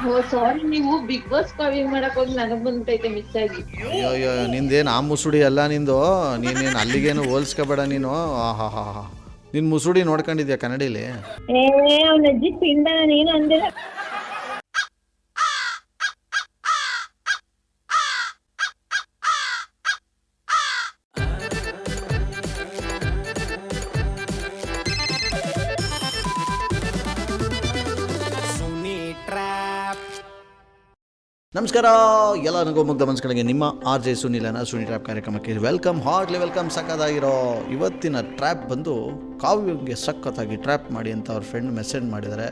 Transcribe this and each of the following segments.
ಓ ಸಾರಿ, ನೀವು big boss calling ಮಾಡಕ್ ಹೋಗಿ ನನಗ್ ಬಂದೈತೆ ಮಿಸ್ ಆಗಿ. ಅಯ್ಯೋ ಅಯ್ಯೋ, ನಿಂದೇನು ಆ ಮುಸುಡಿ ಅಲ್ಲ ನಿಂದು. ನೀನೇನು ಅಲ್ಲಿಗೇನು ಹೋಲಿಸ್ಕೋಬೇಡ ನೀನು. ಹಾ ಹಾ ಹಾ, ನಿನ್ನ ಮುಸುಡಿ ನೋಡ್ಕೊಂಡಿದ್ಯಾ ಕನ್ನಡಿಲಿ? ಏ ಅವ್ನ ಅಜ್ಜಿ ಪಿಂಡ ನೀನು ಅಂದಿಲ್ಲ. ನಮಸ್ಕಾರ ಎಲ್ಲ ನನಗೂ ಮುಗ್ಧ ಮನಸ್ಗಳಿಗೆ ನಿಮ್ಮ ಆರ್ ಜೆ ಸುನಿಲನ ಸುನಿ ಟ್ರ್ಯಾಪ್ ಕಾರ್ಯಕ್ರಮಕ್ಕೆ ವೆಲ್ಕಮ್, ಹಾರ್ಟ್ಲಿ ವೆಲ್ಕಮ್. ಸಕ್ಕತ್ತಾಗಿರೋ ಇವತ್ತಿನ ಟ್ರ್ಯಾಪ್ ಬಂದು ಕಾವ್ಯಗೆ ಸಖತ್ತಾಗಿ ಟ್ರ್ಯಾಪ್ ಮಾಡಿ ಅಂತ ಅವ್ರ ಫ್ರೆಂಡ್ ಮೆಸೇಜ್ ಮಾಡಿದ್ದಾರೆ.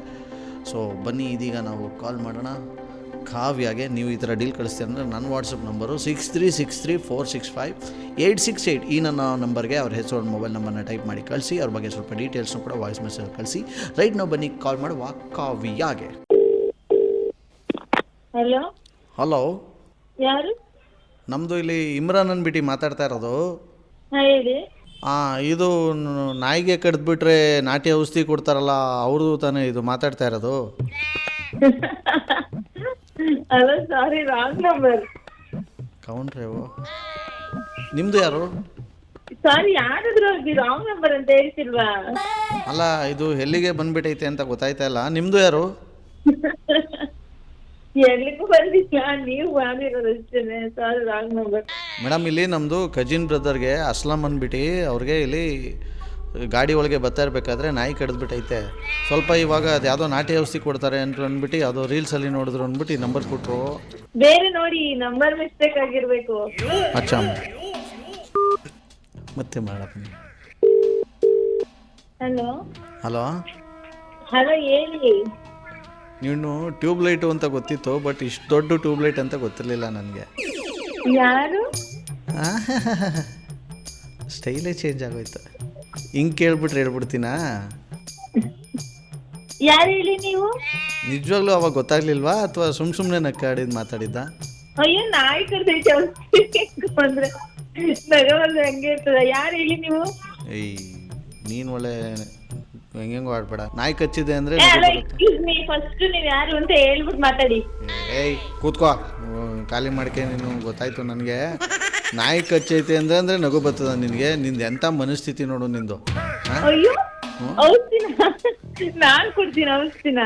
ಸೊ ಬನ್ನಿ ಇದೀಗ ನಾವು ಕಾಲ್ ಮಾಡೋಣ ಕಾವ್ಯಗೆ. ನೀವು ಈ ಥರ ಡೀಲ್ ಕಳಿಸ್ತೀರ ಅಂದರೆ ನನ್ನ ವಾಟ್ಸಪ್ ನಂಬರು 6363465868. ಈ ನನ್ನ ನಂಬರ್ಗೆ ಅವ್ರ ಹೆಸರು ಮೊಬೈಲ್ ನಂಬರ್ನ ಟೈಪ್ ಮಾಡಿ ಕಳಿಸಿ. ಅವ್ರ ಬಗ್ಗೆ ಸ್ವಲ್ಪ ಡೀಟೇಲ್ಸ್ನು ಕೂಡ ವಾಯ್ಸ್ ಮೆಸೇಜ್ ಕಳಿಸಿ. ರೈಟ್ ನಾವು ಬನ್ನಿ ಕಾಲ್ ಮಾಡುವ ಕಾವ್ಯಗೆ. ಹಲೋ ಹಲೋ, ಯಾರು? ನಮ್ಮದು ಇಲ್ಲಿ ಇಮ್ರಾನ್ ಅಂದ್ಬಿಟ್ಟು ಮಾತಾಡ್ತಾ ಇರೋದು. ಹೇಳಿ. ಇದು ನಾಯಿಗೆ ಕಡ್ದ್ಬಿಟ್ರೆ ನಾಟಿ ಔಷಧಿ ಕೊಡ್ತಾರಲ್ಲ, ಅವ್ರದ್ದು ತಾನೇ ಇದು ಮಾತಾಡ್ತಾ ಇರೋದು? ಹಲೋ, ಸಾರಿ, ರಾಂಗ್ ನಂಬರ್. ಕೌಂಟ್ರೆ ನಿಮ್ಮದು ಯಾರು? ಸಾರಿ, ಯಾರಾದ್ರೂ ರಾಂಗ್ ನಂಬರ್ ಅಂತ ಹೇಳ್ತಿಲ್ವಾ? ಅಲ್ಲ, ಇದು ಎಲ್ಲಿಗೆ ಬಂದ್ಬಿಟ್ಟೈತೆ ಅಂತ ಗೊತ್ತಾಯ್ತಾ ಇಲ್ಲ. ನಿಮ್ಮದು ಯಾರು? ಎಲ್ಲಿಗೂ ಬಂದಿಲ್ಲ, ನೀವು ಮಾಡಿರೋದು ಅಷ್ಟೇನೆ. ಸಾರಿ, ರಾಂಗ್ ನಂಬರ್. ಮೇಡಮ್, ಇಲ್ಲಿ ನಮ್ಮದು ಕಜಿನ್ ಬ್ರದರ್ಗೆ ಅಸ್ಲಂ ಅಂದ್ಬಿಟ್ಟು ಅವ್ರಿಗೆ ಇಲ್ಲಿ ಗಾಡಿ ಒಳಗೆ ಬರ್ತಾ ಇರಬೇಕಾದ್ರೆ ನಾಯಿ ಕಡ್ದ್ಬಿಟ್ಟೈತೆ. ಸ್ವಲ್ಪ ಇವಾಗ ಅದು ಯಾವುದೋ ನಾಟಿ ಔಷಧಿ ಕೊಡ್ತಾರೆ ಅಂತ ಅಂದ್ಬಿಟ್ಟು ಯಾವುದೋ ರೀಲ್ಸಲ್ಲಿ ನೋಡಿದ್ರು ಅಂದ್ಬಿಟ್ಟು ಈ ನಂಬರ್ ಕೊಟ್ಟರು. ಬೇರೆ ನೋಡಿ, ನಂಬರ್ ಮಿಸ್ಟೇಕ್ ಆಗಿರ್ಬೇಕು. ಅಚ್ಚಾ, ಮತ್ತೆ ಮಾಡಪ್ಪ. ಹಲೋ ಹಲೋ ಹಲೋ, ಹೇಳಿ. ನೀನು ಟ್ಯೂಬ್ಲೈಟು ಅಂತ ಗೊತ್ತಿತ್ತು, ಬಟ್ ಇಷ್ಟು ದೊಡ್ಡ ಟ್ಯೂಬ್ಲೈಟ್ ಅಂತ ಗೊತ್ತಿರಲಿಲ್ಲ ನನಗೆ. ಯಾರು? ಸ್ಟೈಲೇ ಚೇಂಜ್ ಆಗೋಯ್ತು. ಹಿಂಗೆ ಕೇಳ್ಬಿಟ್ರೆ ಹೇಳ್ಬಿಡ್ತೀನಾ? ಯಾರು ಹೇಳಿ ನೀವು? ನಿಜವಾಗ್ಲೂ ಅವಾಗ ಗೊತ್ತಾಗ್ಲಿಲ್ವಾ ಅಥವಾ ಸುಮ್ಮನೆ ನಕ್ಕಾಡಿದ್ ಮಾತಾಡಿದ್ದ? ಅಯ್ಯೋ, ನಾಯಿ ಕಡ್ದೈತೆ ಅಂದ್ರೆ ನಗವಲ್ಲ, ಹಂಗೆ ಇರ್ತದ. ಯಾರು ಹೇಳಿ ನೀವು? ಏಯ್, ನೀನು ಒಳ್ಳೆ ಹೆಂಗೆಂಗೋ ಆಡ್ಬೇಡ. ನಾಯಿ ಕಚ್ಚಿದೆ ಅಂದರೆ ಫಸ್ಟ್ ನೀವ್ ಯಾರು ಅಂತ ಹೇಳ್ಬಿಟ್ಟು ಮಾತಾಡಿ. ಏಯ್ ಕೂತ್ಕೋ, ಖಾಲಿ ಮಾಡ್ಕೆ. ನೀನು ಗೊತ್ತಾಯ್ತು ನನಗೆ. ನಾಯಿ ಕಚ್ಚೈತೆ ಅಂದರೆ ನಗು ಬರ್ತದ ನಿನಗೆ? ನಿಂದು ಎಂಥ ಮನಸ್ಥಿತಿ ನೋಡು ನಿಂದು. ಅಯ್ಯೋ, ಔಷಧಿನ ನಾನ್ ಕೊಡ್ತೀನಿ ಔಷಧಿನ.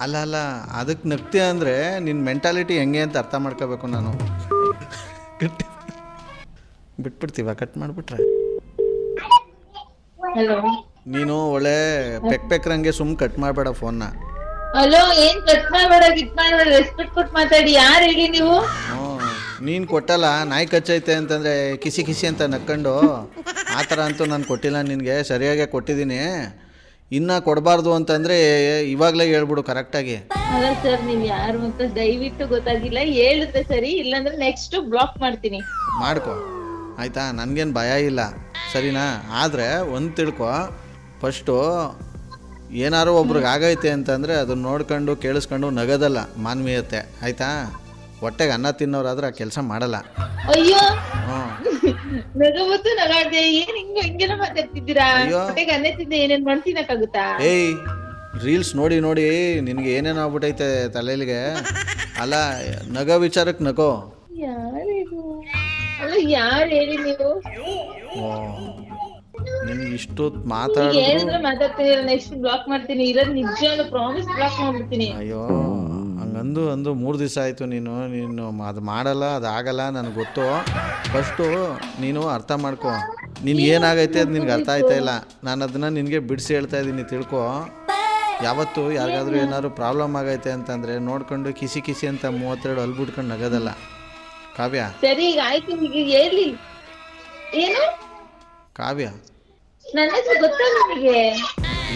ಅಲ್ಲ ಅಲ್ಲ, ಅದಕ್ಕೆ ನಗ್ತೀಯ ಅಂದರೆ ನಿನ್ನ ಮೆಂಟಾಲಿಟಿ ಹೆಂಗೆ ಅಂತ ಅರ್ಥ ಮಾಡ್ಕೋಬೇಕು ನಾನು. ಬಿಟ್ಬಿಡ್ತೀವ, ಕಟ್ ಮಾಡಿಬಿಟ್ರೆ? ಹಲೋ, ನೀನು ಒಳ್ಳೆ ಪೆಕ್ರಂಗೆ ಸುಮ್ಮನೆ ಕಟ್ ಮಾಡಬೇಡ ಫೋನ್ನ. ಹಲೋ, ಏನ್ ಕಟ್ ಮಾಡಬೇಡ, ಗಿಟ್ ಮಾಡಬೇಡ, ರೆಸ್ಪೆಕ್ಟ್ ಕೊಟ್ಟು ಮಾತಾಡಿ. ಯಾರು ಹೇಳಿ ನೀವು? ನೀನು ಕೊಟ್ಟಲ್ಲ, ನಾಯಿ ಕಚ್ಚೈತೆ ಅಂತಂದರೆ ಕಿಸಿ ಕಿಸಿ ಅಂತ ನಕ್ಕೊಂಡು. ಆ ಥರ ಅಂತೂ ನಾನು ಕೊಟ್ಟಿಲ್ಲ ನಿನಗೆ, ಸರಿಯಾಗೇ ಕೊಟ್ಟಿದ್ದೀನಿ. ಇನ್ನೂ ಕೊಡಬಾರ್ದು ಅಂತಂದರೆ ಇವಾಗಲೇ ಹೇಳ್ಬಿಡು ಕರೆಕ್ಟಾಗಿ. ಅಲ್ಲ ಸರ್, ನೀವು ಯಾರು ಅಂತ ದಯವಿಟ್ಟು ಗೊತ್ತಾಗಿಲ್ಲ. ಹೇಳಿದ್ರೆ ಸರಿ, ಇಲ್ಲಾಂದ್ರೆ ನೆಕ್ಸ್ಟ್ ಬ್ಲಾಕ್ ಮಾಡ್ತೀನಿ. ಮಾಡ್ಕೊ ಆಯಿತಾ, ನನಗೇನು ಭಯ ಇಲ್ಲ, ಸರಿನಾ? ಆದರೆ ಒಂದು ತಿಳ್ಕೊ, ಫಸ್ಟು ಏನಾರು ಒಬ್ರಿಗೆ ಆಗೈತೆ ಅಂತಂದರೆ ಅದನ್ನ ನೋಡ್ಕೊಂಡು ಕೇಳಿಸ್ಕೊಂಡು ನಗದಲ್ಲ ಮಾನವೀಯತೆ, ಆಯಿತಾ? ಹೊಟ್ಟೆಗೆ ಅನ್ನ ತಿನ್ನೋರಾದ್ರೆ ಆ ಕೆಲಸ ಮಾಡಲ್ಲ. ಅಯ್ಯೋ, ಹ್ಞೂ, ನಗವತ್ತು ನಗಾಡ್ದೆ, ಏನ್ ಹಿಂಗೆಲ್ಲ ಮಾತಾಡ್ತಿದ್ದೀರಾ? ಹೊಟ್ಟೆಗೆ ಅನ್ನ ತಿಂದೆ ಏನೇನ್ ಮಾಡ್ತೀನಕ್ಕಾಗುತ್ತಾ? ಏಯ್, ರೀಲ್ಸ್ ನೋಡಿ ನೋಡಿ ನಿನಗೆ ಏನೇನು ಆಗ್ಬಿಟ್ಟೈತೆ ತಲೆಲಿಗೆ. ಅಲ್ಲ, ನಗೋ ವಿಚಾರಕ್ಕೆ ನಗೋ. ಯಾರಿದು? ಅಲ್ಲ, ಯಾರು ಹೇಳಿ ನೀವು? ನಿನ್ಗೆ ಇಷ್ಟೊತ್ತು ಹೇಳಿದ್ರೆ ಮಾತಾಡ್ತೀನಿ, ನೆಕ್ಸ್ಟ್ ಬ್ಲಾಕ್ ಮಾಡ್ತೀನಿ. ಇರೋದು ನಿಜ, ಪ್ರಾಮಿಸ್, ಬ್ಲಾಕ್ ಮಾಡ್ಬಿಡ್ತೀನಿ. ಅಯ್ಯೋ, ಹಂಗಂದು 3 ದಿವಸ ಆಯಿತು. ನೀನು ಅದು ಮಾಡಲ್ಲ, ಅದು ಆಗಲ್ಲ, ನನಗೆ ಗೊತ್ತು. ಫಸ್ಟು ನೀನು ಅರ್ಥ ಮಾಡ್ಕೊ, ನಿನ್ಗೆ ಏನಾಗೈತೆ ಅದು ನಿನ್ಗೆ ಅರ್ಥ ಆಯ್ತಾ ಇಲ್ಲ. ನಾನು ಅದನ್ನು ನಿನಗೆ ಬಿಡಿಸಿ ಹೇಳ್ತಾ ಇದ್ದೀನಿ, ತಿಳ್ಕೊ. ಯಾವತ್ತು ಯಾರಿಗಾದ್ರೂ ಏನಾದ್ರು ಪ್ರಾಬ್ಲಮ್ ಆಗೈತೆ ಅಂತಂದರೆ ನೋಡ್ಕೊಂಡು ಕಿಸಿ ಕಿಸಿ ಅಂತ 32 ಅಲ್ಬಿಟ್ಕೊಂಡು ನಗೋದಲ್ಲ ಕಾವ್ಯ. ಸರಿ, ಈಗ ಆಯ್ತು. ಈಗ ಹೇಳಿ, ಏನು ಕಾವ್ಯ? ನನ್ನ ಹೆಸರು ಗೊತ್ತಾ ನಿಮಗೆ?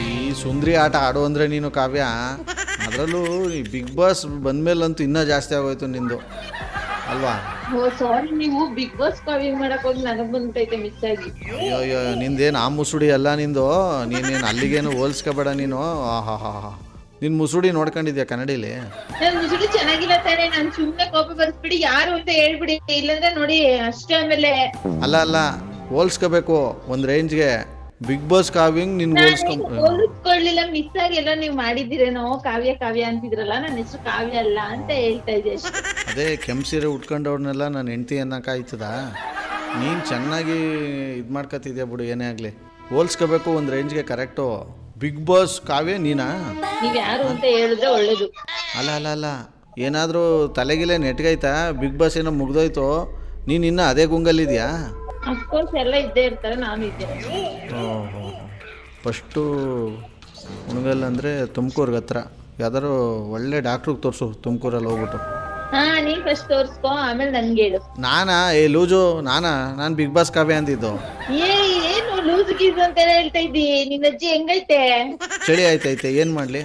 ಈ ಸುಂದ್ರಿ ಆಟ ಆಡು ಅಂದರೆ ನೀನು ಕಾವ್ಯ. ಅದರಲ್ಲೂ ಈ ಬಿಗ್ ಬಾಸ್ ಬಂದಮೇಲಂತೂ ಇನ್ನೂ ಜಾಸ್ತಿ ಆಗೋಯ್ತು ನಿಂದು, ಅಲ್ವಾ? ಓ ಸಾರಿ, ನೀವು ಬಿಗ್ ಬಾಸ್ ಕಾಲಿಂಗ್ ಮಾಡಕ್ ಹೋಗಿ ನನಗ್ ಬಂದೈತೆ ಮಿಸ್ ಆಗಿ. ಅಯ್ಯೋ ಅಯ್ಯೋ, ನಿಂದೇನು ಆ ಮುಸುಡಿ ಅಲ್ಲ ನಿಂದು. ನೀನೇನು ಅಲ್ಲಿಗೇನು ಹೋಲಿಸ್ಕೋಬೇಡ ನೀನು. ಹಾ ಹಾ ಹಾ, ನಿನ್ನ ಮುಸುಡಿ ನೋಡ್ಕೊಂಡಿದ್ಯಾ ಕನ್ನಡಿಲಿ? ನನ್ ಮುಸುಡಿ ಚೆನ್ನಾಗಿಲ್ಲ ತಾನೆ, ನಾನ್ ಸುಮ್ನೆ ಕಾಪಿ ಬರ್ಸ್ಬಿಡಿ, ಯಾರು ಅಂತ ಹೇಳ್ಬಿಡಿ, ಇಲ್ಲಾಂದ್ರೆ ನೋಡಿ ಅಷ್ಟೇ. ಆಮೇಲೆ ಅಲ್ಲ ಅಲ್ಲ, ಹೋಲ್ಸ್ಕೋಬೇಕು ಒಂದು ರೇಂಜ್ಗೆ. ಬಿಗ್ ಬಾಸ್ ಕಾವ್ಯಂಗ್ ನಿನ್ಗೆ ಹೋಲಿಸ್ಕೊಳ್ಳಿಲ್ಲ, ಮಿಸ್ ಆಗಿ ಎಲ್ಲ ನೀವ್ ಮಾಡಿದಿರೇನೋ. ಕಾವ್ಯ ಕಾವ್ಯ ಅಂತಿದ್ರಲ್ಲ, ನನ್ನ ಹೆಸರು ಕಾವ್ಯ ಅಲ್ಲ ಅಂತ ಹೇಳ್ತಾ ಇದ್ದೆ ಅಷ್ಟೇ. ಅದೇ ಕೆಂಪು ಸೀರೆ ಉಟ್ಕೊಂಡವ್ರನ್ನೆಲ್ಲ ನಾನು ಹೆಂಡ್ತಿ ಅನ್ನೋಕ್ಕಾಯ್ತದ? ನೀನು ಚೆನ್ನಾಗಿ ಇದು ಮಾಡ್ಕೊತಿದ್ಯಾ ಬಿಡು. ಏನೇ ಆಗಲಿ ಹೋಲ್ಸ್ಕೋಬೇಕು ಒಂದು ರೇಂಜ್ಗೆ. ಕರೆಕ್ಟು. ಬಿಗ್ ಬಾಸ್ ಕಾವ್ಯ ನೀನಾ? ನೀವ್ ಯಾರು ಅಂತ ಹೇಳಿದ್ರೆ ಒಳ್ಳೇದು. ಅಲ್ಲ ಅಲ್ಲ ಅಲ್ಲ, ಏನಾದರೂ ತಲೆಗಿಲೆ ನೆಟ್ಗೈತಾ? ಬಿಗ್ ಬಾಸ್ ಏನೋ ಮುಗ್ದೋಯ್ತು, ನೀನು ಇನ್ನೂ ಅದೇ ಗುಂಗಲ್ಲಿದ್ಯಾ? ಅಫ್ಕೋರ್ಸ್ ಎಲ್ಲ ಇದ್ದೇ ಇರ್ತಾರೆ, ನಾನು ಇದ್ದೇನೆ. ಓಹೋ, ಫಸ್ಟು ಉಣಗಲ್ ಅಂದರೆ ತುಮಕೂರ್ಗೆ ಹತ್ರ ಯಾವ್ದಾರು ಒಳ್ಳೆ ಡಾಕ್ಟ್ರಿಗೆ ತೋರಿಸು ತುಮಕೂರಲ್ಲಿ ಹೋಗ್ಬಿಟ್ಟು. ಹಾ, ನೀನ್ ಫಸ್ಟ್ ತೋರ್ಸ್ಕೊ, ಆಮೇಲೆ ನನ್ಗೆ ಹೇಳು. ನಾನಾ? ಲೂಜು ನಾನು ಬಿಗ್ ಬಾಸ್ ಕಾವ್ಯ ಅಂತಿದ್ದು. ಏನು ಲೂಸ್ ಗೀಸ್ ಅಂತ ಹೇಳ್ತಾ ಇದ್ದಿ? ನಿನ್ನ ಅಜ್ಜಿ ಹೆಂಗೈತೆ? ಚಳಿ ಆಯ್ತೈತೆ, ಏನು ಮಾಡಲಿ?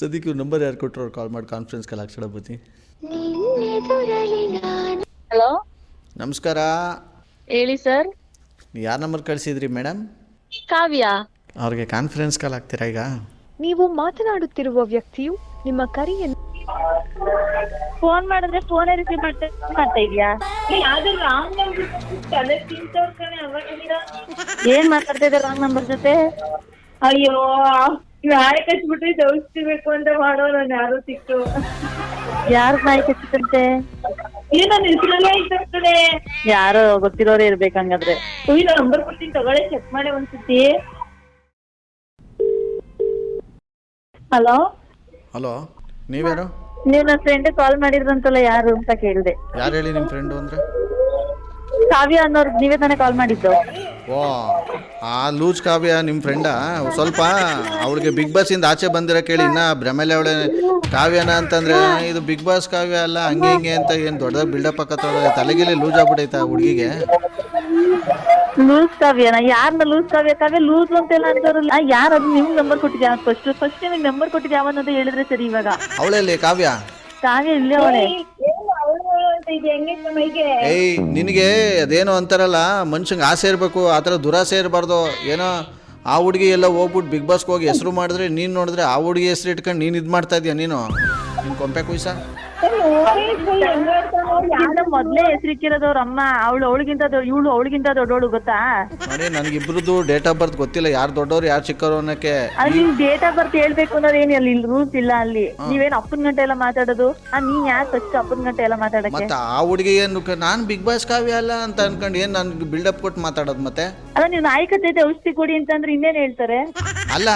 ಸದ್ಯಕ್ಕೆ ನಂಬರ್ ಯಾರು ಕೊಟ್ಟರು? ಅವ್ರು ಕಾಲ್ ಮಾಡಿ ಕಾನ್ಫರೆನ್ಸ್ ಕಾಲ್ ಹಾಕ್ಸಡ ಬತ್ತಿ. ಹಲೋ, ನಮಸ್ಕಾರ. ಹೇಳಿ ಸರ್. ಯಾರ ನಂಬರ್ ಕಳಿಸಿದ್ರಿ ಮೇಡಮ್? ಕಾವ್ಯ. ಅವ್ರಿಗೆ ಕಾನ್ಫರೆನ್ಸ್ ಕಾಲ್ ಹಾಕ್ತೀರಾ ಈಗ? ನೀವು ಮಾತನಾಡುತ್ತಿರುವ ವ್ಯಕ್ತಿಯು ನಿಮ್ಮ ಕರೆಯನ್ನು ಫೋನ್ ಮಾಡಿದ್ರೆ ಫೋನೇ ರಿಸೀವ್ ಮಾಡ್ತಾ ಇದೆಯಾ? ಯಾವ್ದು ರಾಂಗ್ ನಂಬರ್ ತಲೆ ತಿಂತವ್ರ ಕಣೆ ಅವಾಗಿರ. ಏನ್ ಮಾತಾಡ್ತಾ ಇದ್ದಾರೆ ರಾಂಗ್ ನಂಬರ್ ಜೊತೆ? ಅಯ್ಯೋ, ನಾಳೆ ಕಚ್ಬಿಟ್ರೆ ದೌಸ್ತಿಬೇಕು ಅಂತ ಮಾಡೋ ನಾನು ಯಾರು ಸಿಕ್ತು. ಯಾರು ನಾಯಿ ಕಚ್ಚಿದಂತೆ? ನನ್ನ ಹೆಸರಲ್ಲೇ ಇರ್ತದೆ. ಯಾರೋ ಗೊತ್ತಿರೋರೇ ಇರ್ಬೇಕಂಗಾದ್ರೆ. ನಂಬರ್ ಕೊಡ್ತೀನಿ, ತಗೊಳ್ಳಿ, ಚೆಕ್ ಮಾಡಿ ಒಂದ್ಸತಿ. ಹಲೋ ಹಲೋ, ನೀವ್ಯಾರು? ನೀವು ನನ್ನ ಫ್ರೆಂಡ್ ಕಾಲ್ ಮಾಡಿದ್ರಂತಲ್ಲ, ಯಾರು ಅಂತ ಕೇಳಿದೆ. ಯಾರು ಹೇಳಿ ನಿಮ್ಮ ಫ್ರೆಂಡು ಅಂದರೆ? ಕಾವ್ಯ ಅನ್ನೋರು ನೀವೇ ತಾನೇ ಕಾಲ್ ಮಾಡಿದ್ದು? ಓ, ಆ ಲೂಜ್ ಕಾವ್ಯ ನಿಮ್ಮ ಫ್ರೆಂಡಾ? ಸ್ವಲ್ಪ ಅವಳಿಗೆ ಬಿಗ್ ಬಾಸಿಂದ ಆಚೆ ಬಂದಿರೋ ಕೇಳಿ ಇನ್ನ ಭ್ರಮೆಲೆ ಅವಳೆ ಕಾವ್ಯನ ಅಂತಂದ್ರೆ ಇದು ಬಿಗ್ ಬಾಸ್ ಕಾವ್ಯ ಅಲ್ಲ ಹಂಗೆ ಹಿಂಗೆ ಅಂತ ಏನು ದೊಡ್ಡದಾಗಿ ಬಿಲ್ಡಪ್ ಹಾಕತ್ತವಳೆ. ತಲೆಗಿಲೆ ಲೂಸ್ ಆಗ್ಬಿಟ್ಟೈತಾ ಹುಡುಗಿಗೆ? ಲೂಸ್ ಕಾವ್ಯನ? ಯಾರನ್ನ ಲೂಸ್ ಕಾವ್ಯ? ಕಾವ್ಯ ಲೂಸ್ ಅಂತೆಲ್ಲ ಅಂತಾರಲ್ಲ. ಯಾರು ಅದು ನಿಮ್ಗೆ ನಂಬರ್ ಕೊಟ್ಟಿದ್ಯಾ? ಫಸ್ಟ್ ನಿಮಗೆ ನಂಬರ್ ಕೊಟ್ಟಿದ್ಯಾ ಯಾವನ್ನಂತ ಹೇಳಿದ್ರೆ ಸರಿ. ಇವಾಗ ಅವಳಲ್ಲಿ ಕಾವ್ಯ? ಕಾವ್ಯ ಇಲ್ಲೇ ಅವಳೆ. ಏಯ್, ನಿನಗೆ ಅದೇನೋ ಅಂತಾರಲ್ಲ, ಮನುಷ್ಯಂಗೆ ಆಸೆ ಇರಬೇಕು, ಆ ಥರ ದುರಾಸೆ ಇರಬಾರ್ದು. ಏನೋ ಆ ಹುಡುಗಿ ಎಲ್ಲ ಹೋಗ್ಬಿಟ್ಟು ಬಿಗ್ ಬಾಸ್ಗೆ ಹೋಗಿ ಹೆಸರು ಮಾಡಿದ್ರೆ ನೀನು ನೋಡಿದ್ರೆ ಆ ಹುಡುಗಿ ಹೆಸರು ಇಟ್ಕೊಂಡು ನೀನು ಇದು ಮಾಡ್ತಾ ಇದೀಯ. ನೀನು ನಿನ್ನ ಕೊಂಪೆ ಕುಯ್ಸ ಮೊದ್ಲೇ ಹೆಸರಿಕ್ಕಿರೋದು ಅವ್ರ ಅಮ್ಮ. ಅವಳಿಗಿಂತ ಇವಳು ಅವಳಿಗಿಂತ ದೊಡ್ಡವಳು, ಗೊತ್ತಾ? ನೋಡಿ, ನನಗಿಬ್ರದ್ದು ಡೇಟ್ ಆಫ್ ಬರ್ತ್ ಗೊತ್ತಿಲ್ಲ, ಯಾರು ದೊಡ್ಡವ್ರು ಯಾರು ಚಿಕ್ಕವರು ಅನ್ನಕ್ಕೆ. ಅಲ್ಲಿ ನಿಮ್ ಡೇಟ್ ಆಫ್ ಬರ್ತ್ ಹೇಳ್ಬೇಕು ಅನ್ನೋದೇನು ಅಲ್ಲಿ ರೂಲ್ಸ್ ಇಲ್ಲ. ಅಲ್ಲಿ ನೀವೇನ್ ಅಪ್ಪನ ಗಂಟೆ ಎಲ್ಲ ಮಾತಾಡೋದು? ನೀನ್ ಯಾಕೆ ಫಸ್ಟ್ ಅಪ್ಪನ ಗಂಟೆ ಎಲ್ಲ ಮಾತಾಡಕ್ಕೆ? ಮತ್ತೆ ಆ ಹುಡುಗಿ ಏನು ನಾನು ಬಿಗ್ ಬಾಸ್ ಕಾವ್ಯ ಅಲ್ಲ ಅಂತ ಅನ್ಕೊಂಡು ಏನು ನನ್ಗೆ ಬಿಲ್ಡಪ್ ಕೊಟ್ಟು ಮಾತಾಡೋದು? ಮತ್ತೆ ಅಲ್ಲ, ನೀವು ನಾಯಕತೆ ಔಷಧಿ ಕೊಡಿ ಅಂತಂದ್ರೆ ಇನ್ನೇನು ಹೇಳ್ತಾರೆ? ಅಲ್ಲ,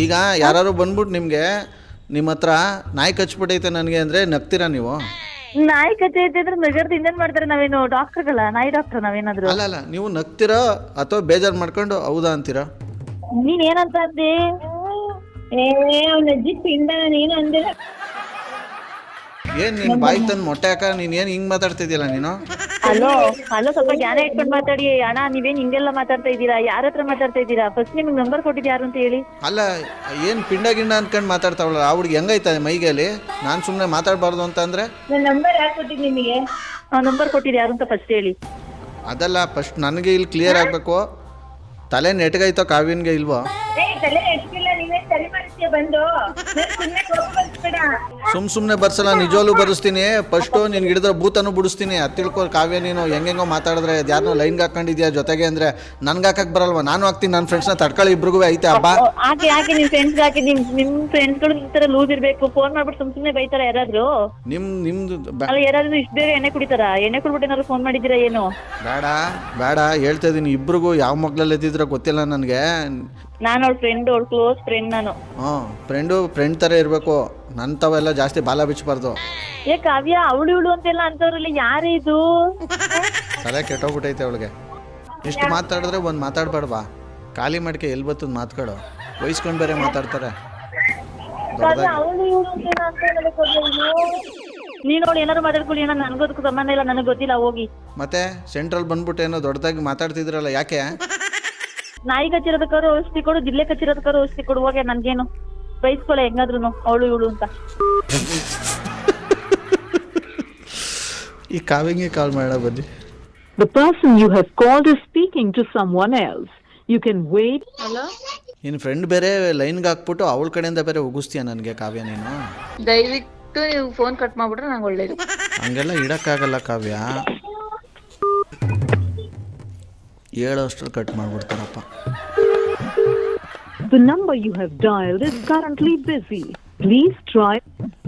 ಈಗ ಯಾರು ಬಂದ್ಬಿಟ್ಟು ನಿಮಗೆ ನಿಮ್ಮ ಹತ್ರ ನಾಯಿ ಕಚ್ಬಿಟ್ಟೈತೆ ನನಗೆ ಅಂದರೆ ನಗ್ತೀರಾ ನೀವು? ನಾಯಿ ಕಚ್ಚೆ ಇದ್ದಿದ್ರೆ ನಗರದ ಇನ್ನೇನ್ ಮಾಡ್ತಾರೆ? ನಾವೇನು ಡಾಕ್ಟರ್ಗಳ? ನಾಯಿ ಡಾಕ್ಟರ್ ನಾವೇನಾದ್ರು? ಅಲ್ಲ, ನೀವು ನಗ್ತೀರಾ ಅಥವಾ ಬೇಜಾರು ಮಾಡ್ಕೊಂಡು ಹೌದಾ ಅಂತೀರಾ? ನೀನ್ ಏನಂತ ಅಂದಿ? ಅವ್ನ ಅಜ್ಜಿ ಪಿಂಡ, ನೀನು ಅಂದೆ. ಏನು ನಿನ್ನ ಬಾಯಿ ತಂದು ಮೊಟ್ಟೆ ಹಾಕ? ನೀನು ಏನು ಹಿಂಗೆ ಮಾತಾಡ್ತಿದ್ಯಲ್ಲ ನೀನು? ಹಲೋ, ಸ್ವಲ್ಪ ಜ್ಞಾನ ಇಟ್ಕೊಂಡು ಮಾತಾಡಿ ಅಣ್ಣ. ನೀವೇನ್ ಹಿಂಗೆಲ್ಲ ಮಾತಾಡ್ತಾ ಇದ್ದೀರಾ? ಯಾರ ಹತ್ರ ಮಾತಾಡ್ತಾ ಇದ್ದೀರಾ? ಫಸ್ಟ್ ನಿಮ್ಗೆ ನಂಬರ್ ಕೊಟ್ಟಿದ್ದು ಯಾರು ಅಂತ ಹೇಳಿ. ಅಲ್ಲ, ಏನು ಪಿಂಡ ಗಿಂಡ ಅನ್ಕೊಂಡು ಮಾತಾಡ್ತಾವಳ ಆ ಹುಡುಗಿ? ಹೆಂಗೈತದೆ ಮೈಗೆಲ್ಲಿ? ನಾನು ಸುಮ್ಮನೆ ಮಾತಾಡಬಾರ್ದು ಅಂತ ಅಂದರೆ? ನಂಬರ್ ಯಾಕೆ ಕೊಟ್ಟಿದ್ದು ನಿಮಗೆ? ನಂಬರ್ ಕೊಟ್ಟಿದ್ದು ಯಾರು ಅಂತ ಫಸ್ಟ್ ಹೇಳಿ. ಅದಲ್ಲ, ಫಸ್ಟ್ ನನಗೆ ಇಲ್ಲಿ ಕ್ಲಿಯರ್ ಆಗಬೇಕು. ತಲೆ ನೆಟ್ಗೈತೋ ಕಾವ್ಯನ್ಗೆ ಇಲ್ವೋ? ತಲೆ ನೆಟ್ಗಿಲ್ಲ, ನೀವೇ ಸರಿ ಮಾಡ್ತೀಯ ಬಂದು. ಸುಮ್ಮನೆ ಬರ್ಸಲ್ಲ, ನಿಜವಾಗ್ಲೂ ಬರೆಸ್ತೀನಿ. ಫಸ್ಟು ನಿನ್ಗೆ ಹಿಡಿದ್ರೆ ಭೂತನು ಬಿಡಿಸ್ತೀನಿ. ಅದು ತಿಳ್ಕೊ ಕಾವ್ಯ, ನೀನು ಹೆಂಗೆಂಗೋ ಮಾತಾಡಿದ್ರೆ ಯಾರನ್ನೋ ಲೈನ್ಗೆ ಹಾಕೊಂಡಿದ್ಯಾ ಜೊತೆಗೆ ಅಂದರೆ ನನ್ಗೆ ಹಾಕಕ್ಕೆ ಬರಲ್ವ? ನಾನು ಹಾಕ್ತೀನಿ, ನನ್ನ ಫ್ರೆಂಡ್ಸ್ನ ತಡ್ಕೊಳ್ಳಿ, ಇಬ್ರಿಗೂ ಐತೆ ಹಬ್ಬ. ಹಾಕಿ ನಿಮ್ ಫ್ರೆಂಡ್ಸ್ ಹಾಕಿ. ನಿಮ್ ಫ್ರೆಂಡ್ಸ್ಗಳು ಈ ತರ ಲೂಸ್ ಇರ್ಬೇಕು. ಫೋನ್ ಮಾಡ್ಬಿಟ್ಟು ಸುಮ್ಮನೆ ಬೈತಾರ ಯಾರಾದ್ರು? ನಿಮ್ದು ಅಲ್ಲ, ಯಾರಾದ್ರೂ ಇಷ್ಟು ಬೇಗ ಎಣ್ಣೆ ಕುಡಿತಾರ? ಎಣ್ಣೆ ಕುಡ್ಬಿಟ್ಟು ಏನಾದ್ರು ಫೋನ್ ಮಾಡಿದ್ದೀರಾ ಏನು? ಬೇಡ ಹೇಳ್ತಾ ಇದೀನಿ. ಇಬ್ರಿಗೂ ಯಾವ ಮಗ್ಳಲ್ಲಿ ಎದ್ದಿದ್ರೆ ಗೊತ್ತಿಲ್ಲ ನನಗೆ. ನಾನು ಅವ್ಳ ಫ್ರೆಂಡ್, ಅವ್ಳ ಕ್ಲೋಸ್ ಫ್ರೆಂಡ್ ನಾನು. ಫ್ರೆಂಡ್ ಥರ ಇರಬೇಕು. ನಂತವೆಲ್ಲ ಜಾಸ್ತಿ ಬಾಲ ಬಿಚ್ಚಬಾರ್ದು. ಕಾವ್ಯ ಅವಳು ಇವಳು ಅಂತೆಲ್ಲ ಅಂತವ್ರಲ್ಲಿ ಯಾರೇ ಇದು? ತಲೆ ಕೆಟ್ಟೋಗ್ಬಿಟ್ಟೈತೆ ಅವಳಿಗೆ. ಎಷ್ಟು ಮಾತಾಡಿದ್ರೆ ಒಂದು ಮಾತಾಡ್ಬಾರ್ವಾ? ಖಾಲಿ ಮಾಡ್ಕೆ ಎಲ್ಲಿ ಬತ್ತದ ಮಾತ್ಕೊಡು. ವಹಿಸ್ಕೊಂಡು ಬೇರೆ ಮಾತಾಡ್ತಾರೆ. ನೀನು ಅವಳು ಏನಾದ್ರು ಮಾತಾಡ್ಕೊಳ್ಳಿ, ಏನೋ ನನಗೋದಕ್ಕೂ ಸಂಬಂಧ ಇಲ್ಲ, ನನಗೆ ಗೊತ್ತಿಲ್ಲ, ಹೋಗಿ. ಮತ್ತೆ ಸೆಂಟ್ರಲ್ ಬಂದ್ಬಿಟ್ಟು ಏನೋ ದೊಡ್ಡದಾಗಿ ಮಾತಾಡ್ತಿದ್ರಲ್ಲ, ಯಾಕೆ? ನಾಯಿ ಕಚ್ಚಿರೋದಕ್ಕಾರು ಔಷಧಿ ಕೊಡು, ಜಿಲ್ಲೆ ಕಚ್ಚಿರೋದಕ್ಕಾರು ಔಷಧಿ ಕೊಡು, ಹೋಗಿ. ನನ್ಗೇನು ಬೈಸ್ಕೊಳ ಹೆಂಗಾದ್ರು ಅವಳು ಇವಳು ಅಂತ. ಈ ಕಾವ್ಯಂಗೆ ಕಾಲ್ ಮಾಡೋಣ ಬನ್ನಿ. The person you have called is speaking to someone else. You can wait. Hello, ನಿನ್ನ ಫ್ರೆಂಡ್ ಬೇರೆ ಲೈನ್ಗೆ ಹಾಕ್ಬಿಟ್ಟು ಅವಳ ಕಡೆಯಿಂದ ಬೇರೆ ಉಗಿಸ್ತೀಯ ನನಗೆ ಕಾವ್ಯ ನೀನು? ದಯವಿಟ್ಟು ನೀವು ಫೋನ್ ಕಟ್ ಮಾಡ್ಬಿಟ್ರೆ ನಂಗೆ ಒಳ್ಳೇದು. ಹಂಗೆಲ್ಲ ಇಡಕ್ಕಾಗಲ್ಲ ಕಾವ್ಯ. ಹೇಳೋಷ್ಟ್ರಲ್ಲಿ cut ಮಾಡಿಬಿಡ್ತಾರಪ್ಪ. The number you have dialed is currently busy. Please try.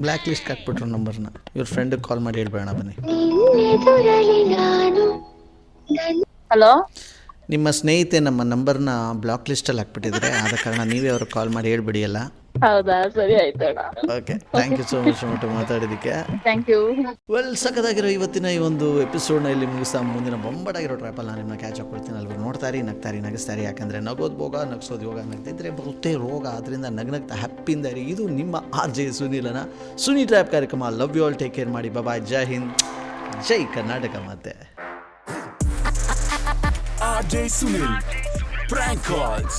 Blacklist ಹಾಕ್ಬಿಟ್ರು ನಂಬರ್ನ. ಇವ್ರ ಫ್ರೆಂಡಿಗೆ ಕಾಲ್ ಮಾಡಿ ಹೇಳ್ಬೇಡ ಬನ್ನಿ. ಹಲೋ, ನಿಮ್ಮ ಸ್ನೇಹಿತೆ ನಮ್ಮ ನಂಬರ್ನ ಬ್ಲಾಕ್ ಲಿಸ್ಟಲ್ಲಿ ಹಾಕ್ಬಿಟ್ಟಿದ್ದಾರೆ. ಆದ ಕಾರಣ ನೀವೇ ಅವ್ರಿಗೆ ಕಾಲ್ ಮಾಡಿ ಹೇಳ್ಬಿಡಿ ಅಲ್ಲ. ಹೌದಾ, ಸರಿ ಆಯ್ತು. Okay, thank you so much ಮಾತಾಡಿದ್ದಕ್ಕೆ. Thank you. ವೆಲ್, ಸಖತ್ತಾಗಿರೋ ಇವತ್ತಿನ ಈ ಒಂದು ಎಪಿಸೋಡ್ನ ಇಲ್ಲಿ ಮುಗಿಸ್ತಾ ಮುಂದಿನ ಬೊಂಬಾಟಾಗಿರೋ ಟ್ರ್ಯಾಪಲ್ಲಿ ನಾನು ನಿಮ್ಮನ್ನ ಕ್ಯಾಚ್ ಹಾಕೊಳ್ತೀನಿ. ಅಲ್ವ ನೋಡ್ತಾರಿ, ನಗ್ತಾರಿ, ನಗಿಸ್ತಾರಿ. ಯಾಕಂದರೆ ನಗೋದು ಭೋಗ, ನಗಿಸೋದು ಯೋಗ, ನಗ್ದಿದ್ರೆ ಬರುತ್ತೆ ರೋಗ. ಆದ್ದರಿಂದ ನಗ್ನಗ್ತಾ ಹ್ಯಾಪಿಯಿಂದ ಇರಿ. ಇದು ನಿಮ್ಮ RJ ಸುನೀಲನ ಸುನಿ ಟ್ರ್ಯಾಪ್ ಕಾರ್ಯಕ್ರಮ. Love you all, take care ಮಾಡಿ. ಬಾಯ್, ಜೈ ಹಿಂದ್, ಜೈ ಕರ್ನಾಟಕ. ಮತ್ತೆ RJ Sunil, prank calls.